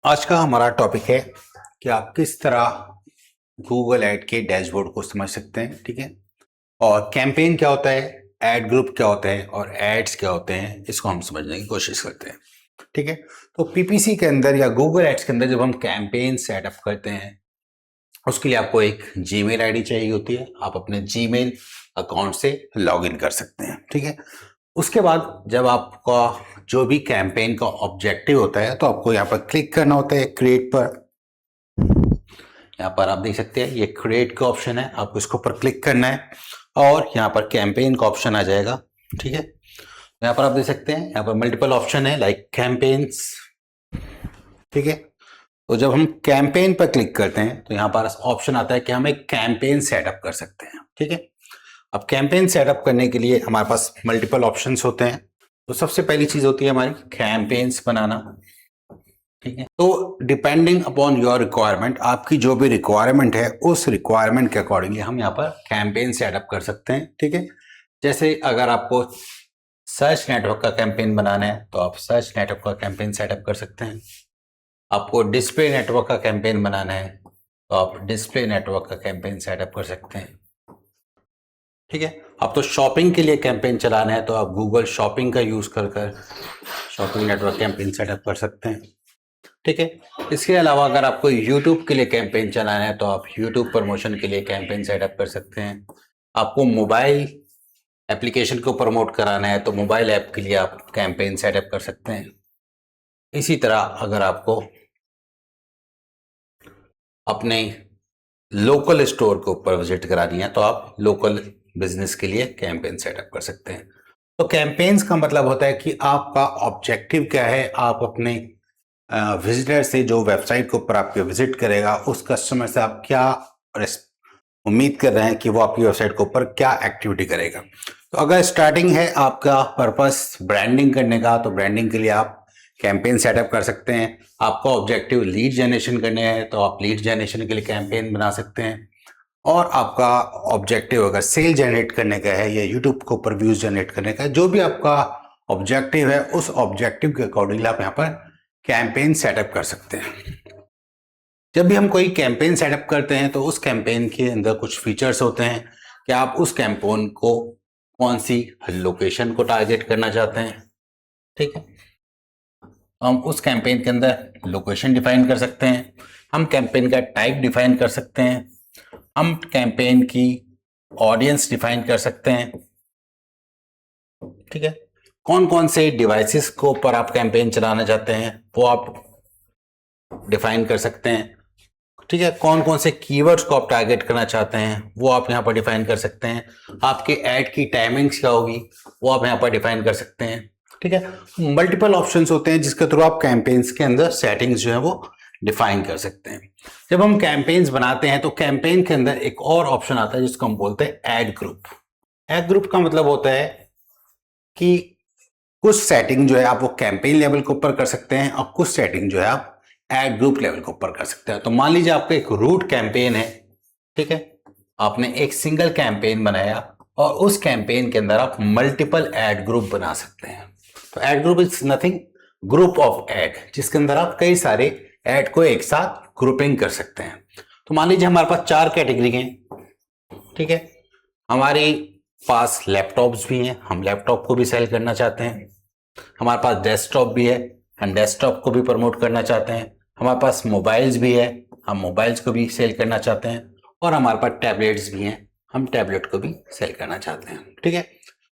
आज का हमारा टॉपिक है कि आप किस तरह गूगल ऐड के डैशबोर्ड को समझ सकते हैं। ठीक है, और कैंपेन क्या होता है, ऐड ग्रुप क्या होते हैं और एड्स क्या होते हैं, इसको हम समझने की कोशिश करते हैं। ठीक है, तो पीपीसी के अंदर या गूगल एड्स के अंदर जब हम कैंपेन सेटअप करते हैं उसके लिए आपको एक जीमेल आईडी चाहिए होती है। आप अपने जीमेल अकाउंट से लॉगिन कर सकते हैं। ठीक है, उसके बाद जब आपका जो भी कैंपेन का ऑब्जेक्टिव होता है तो आपको यहाँ पर क्लिक करना होता है क्रिएट पर। यहाँ पर आप देख सकते हैं ये क्रिएट का ऑप्शन है, आपको इसके ऊपर क्लिक करना है और यहाँ पर कैंपेन का ऑप्शन आ जाएगा। ठीक है, यहाँ पर आप देख सकते हैं यहाँ पर मल्टीपल ऑप्शन है लाइक कैंपेन्स। ठीक है, तो जब हम कैंपेन पर क्लिक करते हैं तो यहाँ पर ऑप्शन आता है कि हम एक कैंपेन सेटअप कर सकते हैं। ठीक है, अब कैंपेन सेटअप करने के लिए हमारे पास मल्टीपल ऑप्शंस होते हैं। तो सबसे पहली चीज होती है हमारी कैंपेन्स बनाना। ठीक है, तो डिपेंडिंग अपॉन योर रिक्वायरमेंट, आपकी जो भी रिक्वायरमेंट है उस रिक्वायरमेंट के अकॉर्डिंगली हम यहाँ पर कैंपेन सेटअप कर सकते हैं। ठीक है, जैसे अगर आपको सर्च नेटवर्क का कैंपेन बनाना है तो आप सर्च नेटवर्क का कैंपेन सेटअप कर सकते हैं। आपको डिस्प्ले नेटवर्क का कैंपेन बनाना है तो आप डिस्प्ले नेटवर्क का कैंपेन सेटअप कर सकते हैं। ठीक है, अब तो शॉपिंग के लिए कैंपेन चलाना है तो आप गूगल शॉपिंग का यूज कर शॉपिंग नेटवर्क कैंपेन सेटअप कर सकते हैं। ठीक है, इसके अलावा अगर आपको यूट्यूब के लिए कैंपेन चलाना है तो आप यूट्यूब प्रमोशन के लिए कैंपेन सेटअप कर सकते हैं। आपको मोबाइल एप्लीकेशन को प्रमोट कराना है तो मोबाइल ऐप के लिए आप कैंपेन सेटअप कर सकते हैं। इसी तरह अगर आपको अपने लोकल स्टोर के ऊपर विजिट करानी है तो आप लोकल बिजनेस के लिए कैंपेन सेटअप कर सकते हैं। तो कैंपेन्स का मतलब होता है कि आपका ऑब्जेक्टिव क्या है, आप अपने विजिटर से जो वेबसाइट के ऊपर आपके विजिट करेगा उस कस्टमर से आप क्या उम्मीद कर रहे हैं कि वो आपकी वेबसाइट के ऊपर क्या एक्टिविटी करेगा। तो अगर स्टार्टिंग है आपका पर्पस ब्रांडिंग करने का तो ब्रांडिंग के लिए आप कैंपेन सेटअप कर सकते हैं। आपका ऑब्जेक्टिव लीड जनरेशन करने हैं तो आप लीड जनरेशन के लिए कैंपेन बना सकते हैं। और आपका ऑब्जेक्टिव अगर सेल जनरेट करने का है या यूट्यूब के ऊपर व्यूज जनरेट करने का है, जो भी आपका ऑब्जेक्टिव है उस ऑब्जेक्टिव के अकॉर्डिंगली आप यहाँ पर कैंपेन सेटअप कर सकते हैं। जब भी हम कोई कैंपेन सेटअप करते हैं तो उस कैंपेन के अंदर कुछ फीचर्स होते हैं कि आप उस कैंपेन को कौन सी लोकेशन को टारगेट करना चाहते हैं। ठीक है, हम उस कैंपेन के अंदर लोकेशन डिफाइन कर सकते हैं, हम कैंपेन का टाइप डिफाइन कर सकते हैं, हम कैंपेन की ऑडियंस डिफाइन कर सकते हैं। ठीक है, कौन कौन से डिवाइसेस को ऊपर आप कैंपेन चलाना चाहते हैं वो आप डिफाइन कर सकते हैं। ठीक है, कौन कौन से कीवर्ड्स को आप टारगेट करना चाहते हैं वो आप यहाँ पर डिफाइन कर सकते हैं। आपके ऐड की टाइमिंग्स क्या होगी वो आप यहाँ पर डिफाइन कर सकते हैं। ठीक है, मल्टीपल ऑप्शंस होते हैं जिसके थ्रू आप कैंपेन्स के अंदर सेटिंग्स जो है वो डिफाइन कर सकते हैं। जब हम कैंपेन्स बनाते हैं तो कैंपेन के अंदर एक और ऑप्शन आता है जिसको हम बोलते हैं ऐड ग्रुप। ऐड ग्रुप का मतलब होता है कि कुछ सेटिंग जो है आप वो कैंपेन लेवल के ऊपर कर सकते हैं और कुछ सेटिंग जो है आप ऐड ग्रुप लेवल के ऊपर कर सकते हैं। तो मान लीजिए आपका एक रूट कैंपेन है। ठीक है, आपने एक सिंगल कैंपेन बनाया और उस कैंपेन के अंदर आप मल्टीपल ऐड ग्रुप बना सकते हैं। तो add group is nothing group of add जिसके अंदर आप कई सारे ऐड को एक साथ ग्रुपिंग कर सकते हैं। तो मान लीजिए हमारे पास 4 कैटेगरी हैं। ठीक है, हमारे पास लैपटॉप्स भी हैं, हम लैपटॉप को भी सेल करना चाहते हैं। हमारे पास डेस्कटॉप भी है, हम डेस्कटॉप को भी प्रमोट करना चाहते हैं। हमारे पास मोबाइल्स भी है, हम मोबाइल्स को भी सेल करना चाहते हैं। और हमारे पास टैबलेट्स भी हैं, हम टैबलेट को भी सेल करना चाहते हैं। ठीक है,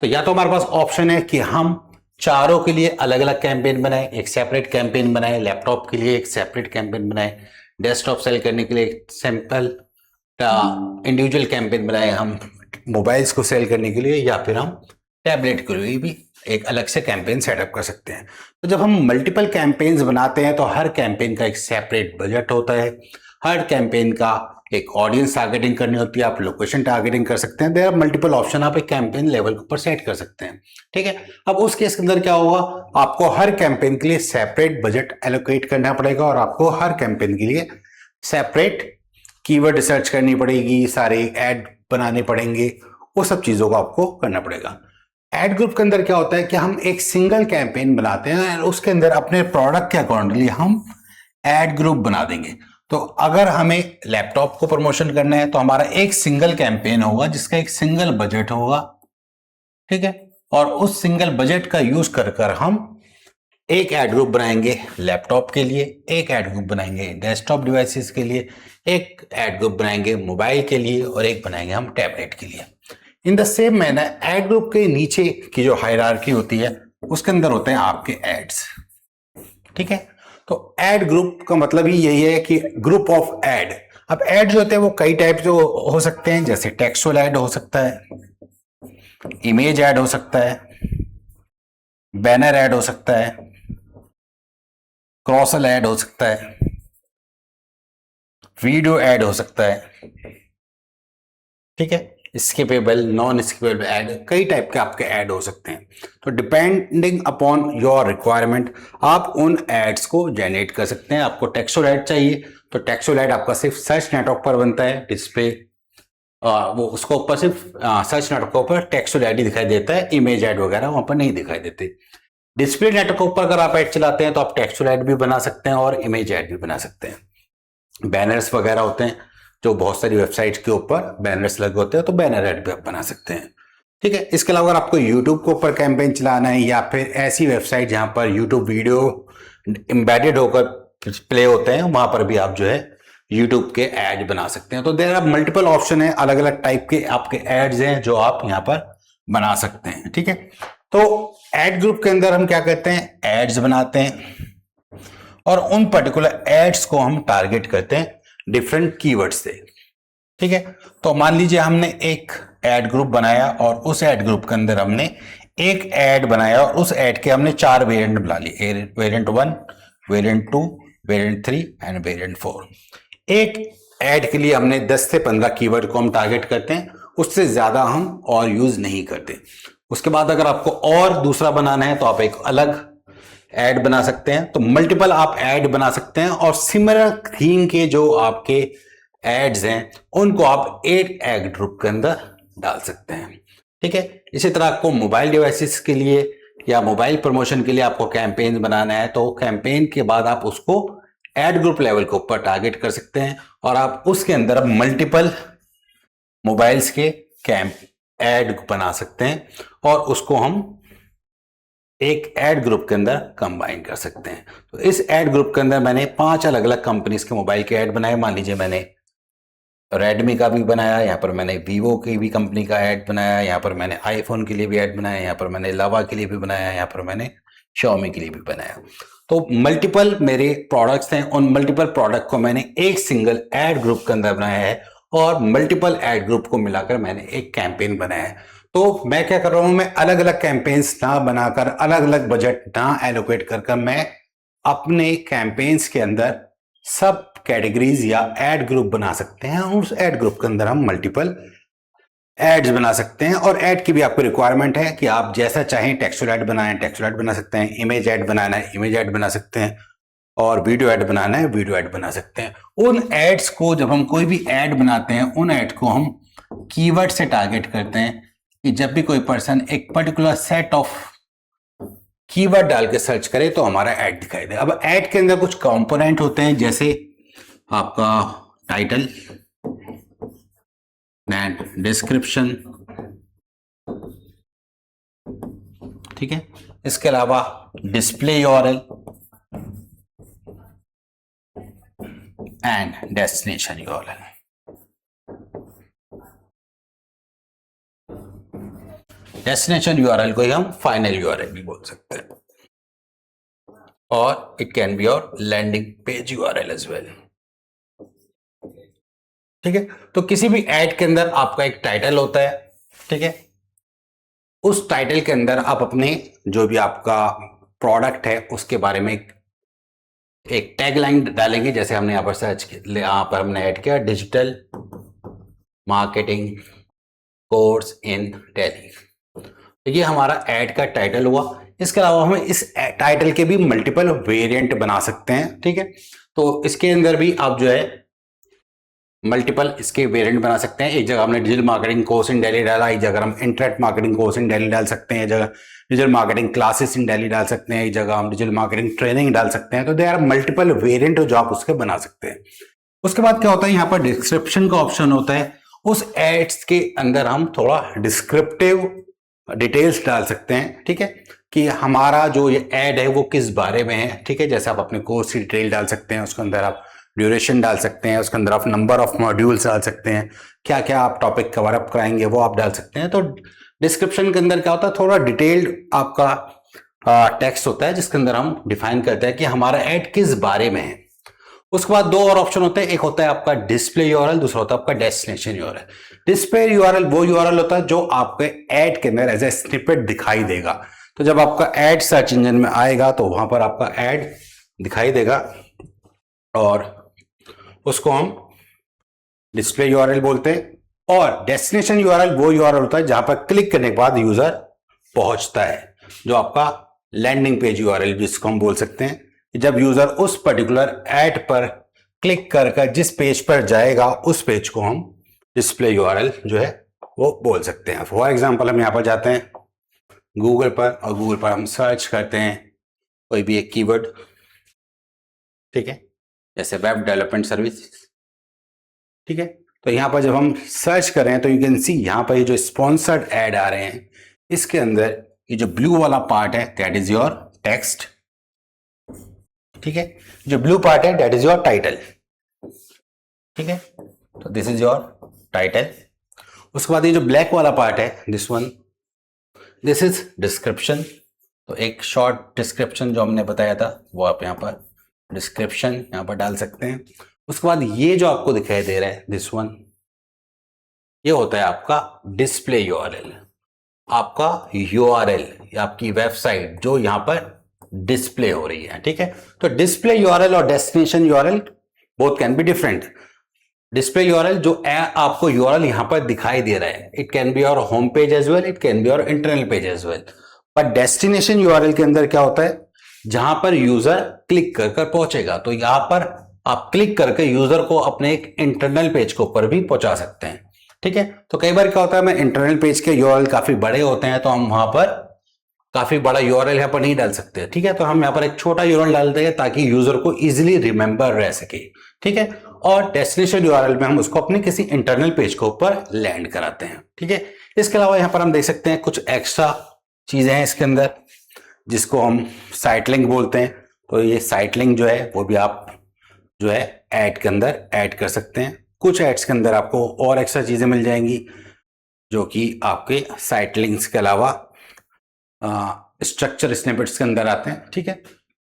तो या तो हमारे पास ऑप्शन है कि हम चारों के लिए अलग अलग कैंपेन बनाएं, एक सेपरेट कैंपेन बनाएं, लैपटॉप के लिए एक सेपरेट कैंपेन बनाएं, डेस्कटॉप सेल करने के लिए एक सिंपल इंडिविजुअल कैंपेन बनाएं, हम मोबाइल्स को सेल करने के लिए, या फिर हम टैबलेट के लिए भी एक अलग से कैंपेन सेटअप कर सकते हैं। तो जब हम मल्टीपल कैंपेन्स बनाते हैं तो हर कैंपेन का एक सेपरेट बजट होता है, हर कैंपेन का एक ऑडियंस टारगेटिंग करनी होती है, आप लोकेशन टारगेटिंग कर सकते हैं। देयर आर मल्टीपल ऑप्शन, आप एक कैंपेन लेवल के ऊपर सेट कर सकते हैं। ठीक है, अब उस केस के अंदर क्या होगा, आपको हर कैंपेन के लिए सेपरेट बजट एलोकेट करना पड़ेगा और आपको हर कैंपेन के लिए सेपरेट कीवर्ड रिसर्च करनी पड़ेगी, सारे ऐड बनाने पड़ेंगे, वो सब चीजों को आपको करना पड़ेगा। एड ग्रुप के अंदर क्या होता है कि हम एक सिंगल कैंपेन बनाते हैं और उसके अंदर अपने प्रोडक्ट के अकॉर्डिंगली हम ऐड ग्रुप बना देंगे। तो अगर हमें लैपटॉप को प्रमोशन करना है तो हमारा एक सिंगल कैंपेन होगा जिसका एक सिंगल बजट होगा, ठीक है। और उस सिंगल बजट का यूज कर कर हम एक ऐड ग्रुप बनाएंगे लैपटॉप के लिए, एक ऐड ग्रुप बनाएंगे डेस्कटॉप डिवाइसेस के लिए, एक ऐड ग्रुप बनाएंगे मोबाइल के लिए और एक बनाएंगे हम टैबलेट के लिए। In the same manner add group के नीचे की जो हायरार्की होती है उसके अंदर होते हैं आपके एड्स, ठीक है। तो ऐड ग्रुप का मतलब ही यही है कि ग्रुप ऑफ ऐड। अब ऐड जो होते हैं वो कई टाइप के हो सकते हैं, जैसे टेक्सुअल ऐड हो सकता है, इमेज ऐड हो सकता है, बैनर ऐड हो सकता है, क्रॉसल ऐड हो सकता है, वीडियो ऐड हो सकता है, ठीक है। स्किपेबल, नॉन स्किपेबल ऐड, कई टाइप के आपके ऐड हो सकते हैं। तो डिपेंडिंग अपॉन योर रिक्वायरमेंट आप उन एड्स को जनरेट कर सकते हैं। आपको टेक्सचुअल ऐड चाहिए तो टेक्सचुअल ऐड आपका सिर्फ सर्च नेटवर्क पर बनता है, डिस्प्ले वो उसको ऊपर सिर्फ सर्च नेटवर्क के ऊपर टेक्सचुअल ऐड ही दिखाई देता है, इमेज ऐड वगैरह वहां पर नहीं दिखाई देते। डिस्प्ले नेटवर्क के ऊपर अगर आप ऐड चलाते हैं तो आप टेक्सचुअल ऐड भी बना सकते हैं और इमेज ऐड भी बना सकते हैं। बैनर्स वगैरह होते हैं जो बहुत सारी वेबसाइट्स के ऊपर बैनर्स लगे होते हैं तो बैनर ऐड भी आप बना सकते हैं, ठीक है। इसके अलावा अगर आपको यूट्यूब के ऊपर कैंपेन चलाना है या फिर ऐसी वेबसाइट जहां पर यूट्यूब वीडियो एम्बेडेड होकर प्ले होते हैं वहां पर भी आप जो है यूट्यूब के ऐड बना सकते हैं। तो देयर आर मल्टीपल ऑप्शन है, अलग अलग टाइप के आपके एड्स हैं जो आप यहां पर बना सकते हैं, ठीक है। तो एड ग्रुप के अंदर हम क्या करते हैं, एड्स बनाते हैं और उन पर्टिकुलर एड्स को हम टारगेट करते हैं डिफरेंट कीवर्ड से, ठीक है। तो मान लीजिए हमने एक एड ग्रुप बनाया और उस एड ग्रुप के अंदर हमने एक एड बनाया और उस एड के हमने 4 वेरिएंट बना लिए, variant 1, variant 2, variant 3 end variant 4। एक एड के लिए हमने 10 से 15 कीवर्ड को हम टारगेट करते हैं, उससे ज्यादा हम और यूज नहीं करते। उसके बाद अगर आपको और दूसरा बनाना है तो आप एक अलग ऐड बना सकते हैं। तो मल्टीपल आप ऐड बना सकते हैं और सिमिलर थीम के जो आपके एड्स हैं उनको आप एक ऐड ग्रुप के अंदर डाल सकते हैं, ठीक है। इसी तरह आपको मोबाइल डिवाइसेस के लिए या मोबाइल प्रमोशन के लिए आपको कैंपेन बनाना है तो कैंपेन के बाद आप उसको ऐड ग्रुप लेवल के ऊपर टारगेट कर सकते हैं और आप उसके अंदर मल्टीपल मोबाइल्स के ऐड बना सकते हैं और उसको हम एक ऐड ग्रुप के अंदर कंबाइन कर सकते हैं। तो इस ऐड ग्रुप के अंदर मैंने 5 अलग अलग कंपनीज के मोबाइल के ऐड बनाए। मान लीजिए मैंने रेडमी का भी बनाया, यहाँ पर मैंने वीवो की भी कंपनी का ऐड बनाया, यहाँ पर मैंने आईफोन के लिए भी ऐड बनाया, यहाँ पर मैंने लावा के लिए भी बनाया, यहाँ पर मैंने Xiaomi के लिए भी बनाया। तो मल्टीपल मेरे प्रोडक्ट्स हैं, उन मल्टीपल प्रोडक्ट को मैंने एक सिंगल ऐड ग्रुप के अंदर बनाया है और मल्टीपल ऐड ग्रुप को मिलाकर मैंने एक कैंपेन बनाया है। तो मैं क्या कर रहा हूं, मैं अलग अलग कैंपेन्स ना बनाकर, अलग अलग बजट ना एलोकेट कर मैं अपने कैंपेन्स के अंदर सब कैटेगरीज या ऐड ग्रुप बना सकते हैं। उस ऐड ग्रुप के अंदर हम मल्टीपल एड्स बना सकते हैं और ऐड की भी आपको रिक्वायरमेंट है कि आप जैसा चाहें टेक्सचुअल ऐड बनाएं, टेक्सचुअल ऐड बना सकते हैं, इमेज ऐड बनाना है इमेज ऐड बना सकते हैं और वीडियो ऐड बनाना है वीडियो ऐड बना सकते हैं। उन एड्स को जब हम कोई भी ऐड बनाते हैं उन ऐड को हम कीवर्ड से टारगेट करते हैं कि जब भी कोई पर्सन एक पर्टिकुलर सेट ऑफ कीवर्ड डाल के सर्च करे तो हमारा ऐड दिखाई दे। अब ऐड के अंदर कुछ कंपोनेंट होते हैं जैसे आपका टाइटल एंड डिस्क्रिप्शन, ठीक है। इसके अलावा display URL and destination URL. Destination URL को ही हम फाइनल यूआरएल भी बोल सकते हैं और it can be your landing page URL as well, ठीक है। तो किसी भी ऐड के अंदर आपका एक टाइटल होता है, ठीक है। उस टाइटल के अंदर आप अपने जो भी आपका प्रोडक्ट है उसके बारे में एक टैग लाइन डालेंगे, जैसे हमने यहां पर सर्च यहां पर हमने ऐड किया digital marketing course in tally. तो ये हमारा ऐड का टाइटल हुआ। इसके अलावा हमें इस टाइटल के भी मल्टीपल वेरिएंट बना सकते हैं, ठीक है। तो इसके अंदर भी आप जो है मल्टीपल इसके वेरिएंट बना सकते हैं। एक जगह हमने digital marketing course in Delhi डाला, एक जगह हम internet marketing course in Delhi डाल सकते हैं, एक जगह digital marketing classes in Delhi डाल सकते हैं, एक जगह हम डिजिटल मार्केटिंग ट्रेनिंग डाल सकते हैं। तो दे आर मल्टीपल वेरिएंट जो आप उसके बना सकते हैं। उसके बाद क्या होता है, यहाँ पर डिस्क्रिप्शन का ऑप्शन होता है। उस एड्स के अंदर हम थोड़ा डिस्क्रिप्टिव डिटेल्स डाल सकते हैं, ठीक है, कि हमारा जो ये ऐड है वो किस बारे में है, ठीक है। जैसे आप अपने कोर्स की डिटेल डाल सकते हैं, उसके अंदर आप ड्यूरेशन डाल सकते हैं, उसके अंदर आप नंबर ऑफ मॉड्यूल्स डाल सकते हैं, क्या क्या आप टॉपिक कवर अप कराएंगे वो आप डाल सकते हैं। तो डिस्क्रिप्शन के अंदर क्या होता है, थोड़ा डिटेल्ड आपका टेक्स्ट होता है जिसके अंदर हम डिफाइन करते हैं कि हमारा ऐड किस बारे में है। उसके बाद दो और ऑप्शन होते हैं, एक होता है आपका डिस्प्ले यूआरएल, दूसरा होता है आपका डेस्टिनेशन यूआरएल। डिस्प्ले यूआरएल वो यूआरएल होता है जो आपके ऐड के अंदर एज ए स्निपेट दिखाई देगा। तो जब आपका ऐड सर्च इंजन में आएगा तो वहां पर आपका ऐड दिखाई देगा और उसको हम डिस्प्ले यूआरएल बोलते हैं। और डेस्टिनेशन यूआरएल वो यूआरएल होता है जहां पर क्लिक करने के बाद यूजर पहुंचता है, जो आपका लैंडिंग पेज यूआरएल जिसको हम बोल सकते हैं। जब यूजर उस पर्टिकुलर ऐड पर क्लिक कर जिस पेज पर जाएगा उस पेज को हम डिस्प्ले यूआरएल जो है वो बोल सकते हैं। फॉर एग्जांपल हम यहां पर जाते हैं गूगल पर और गूगल पर हम सर्च करते हैं कोई भी एक कीवर्ड, ठीक है, जैसे वेब डेवलपमेंट सर्विस, ठीक है। तो यहां पर जब हम सर्च कर रहे हैं तो यू कैन सी यहां पर ये जो स्पॉन्सर्ड ऐड आ रहे हैं इसके अंदर ये जो ब्लू वाला पार्ट है दैट इज योर टेक्स्ट, ठीक है। जो ब्लू पार्ट है दैट इज योर टाइटल, ठीक है। तो दिस इज योर टाइटल। उसके बाद ये जो ब्लैक वाला पार्ट है this one, this is description. तो एक शॉर्ट डिस्क्रिप्शन जो हमने बताया था वो आप यहाँ पर डिस्क्रिप्शन यहाँ पर डाल सकते हैं। उसके बाद ये जो आपको दिखाई दे रहा है दिस वन, ये होता है आपका डिस्प्ले यूआरएल, आपका यूआरएल या आपकी वेबसाइट जो यहाँ पर डिस्प्ले हो रही है, ठीक है। तो डिस्प्ले यूआरएल और destination URL both can be different. Display URL जो आपको यूआरएल यहां पर दिखाई दे रहा है, it can be your home page as well, it can be your internal page as well. But destination URL के अंदर क्या होता है, जहां पर यूजर क्लिक कर पहुंचेगा। तो यहां पर आप क्लिक करके यूजर को अपने एक इंटरनल पेज के ऊपर भी पहुंचा सकते हैं, ठीक है। तो कई बार क्या होता है, मैं इंटरनल पेज के यूआरएल काफी बड़े होते हैं तो हम वहां पर काफी बड़ा यूआरएल यहां पर नहीं डाल सकते, ठीक है। तो हम यहां पर एक छोटा यूआरएल डालते हैं ताकि यूजर को इजीली रिमेंबर रह सके, ठीक है। और डेस्टिनेशन यूआरएल में हम उसको अपने किसी इंटरनल पेज के ऊपर लैंड कराते हैं, ठीक है। इसके अलावा यहां पर हम देख सकते हैं कुछ एक्स्ट्रा चीजें हैं इसके अंदर जिसको हम साइट लिंक बोलते हैं। तो ये साइट लिंक जो है वो भी आप जो है ऐड के अंदर ऐड कर सकते हैं। कुछ एड्स के अंदर आपको और एक्स्ट्रा चीजें मिल जाएंगी जो कि आपके साइट लिंक्स के अलावा स्ट्रक्चर स्निपेट्स के अंदर आते हैं, ठीक है।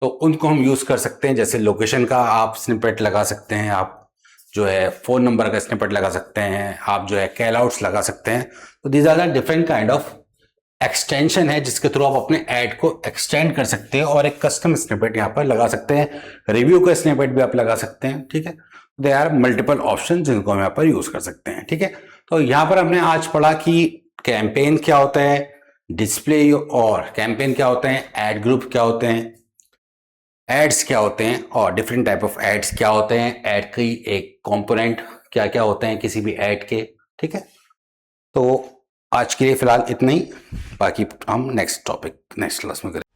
तो उनको हम यूज कर सकते हैं, जैसे लोकेशन का आप स्निपेट लगा सकते हैं, आप जो है फोन नंबर का स्निपेट लगा सकते हैं, आप जो है कॉल आउट्स लगा सकते हैं। तो these are the different kind of extension है जिसके थ्रू आप अपने ऐड को एक्सटेंड कर सकते हैं और एक कस्टम स्निपेट यहाँ पर लगा सकते हैं। रिव्यू का स्निपेट भी आप लगा सकते हैं, ठीक है। दे आर मल्टीपल ऑप्शन जिनको हम यहाँ पर यूज कर सकते हैं, ठीक है। तो यहाँ पर हमने आज पढ़ा कि कैंपेन क्या होता है, डिस्प्ले और कैंपेन क्या होते हैं, ऐड ग्रुप क्या होते हैं, एड्स क्या होते हैं और डिफरेंट टाइप ऑफ एड्स क्या होते हैं, ऐड की एक कंपोनेंट क्या क्या होते हैं किसी भी ऐड के, ठीक है। तो आज के लिए फिलहाल इतना ही, बाकी हम नेक्स्ट क्लास में करेंगे।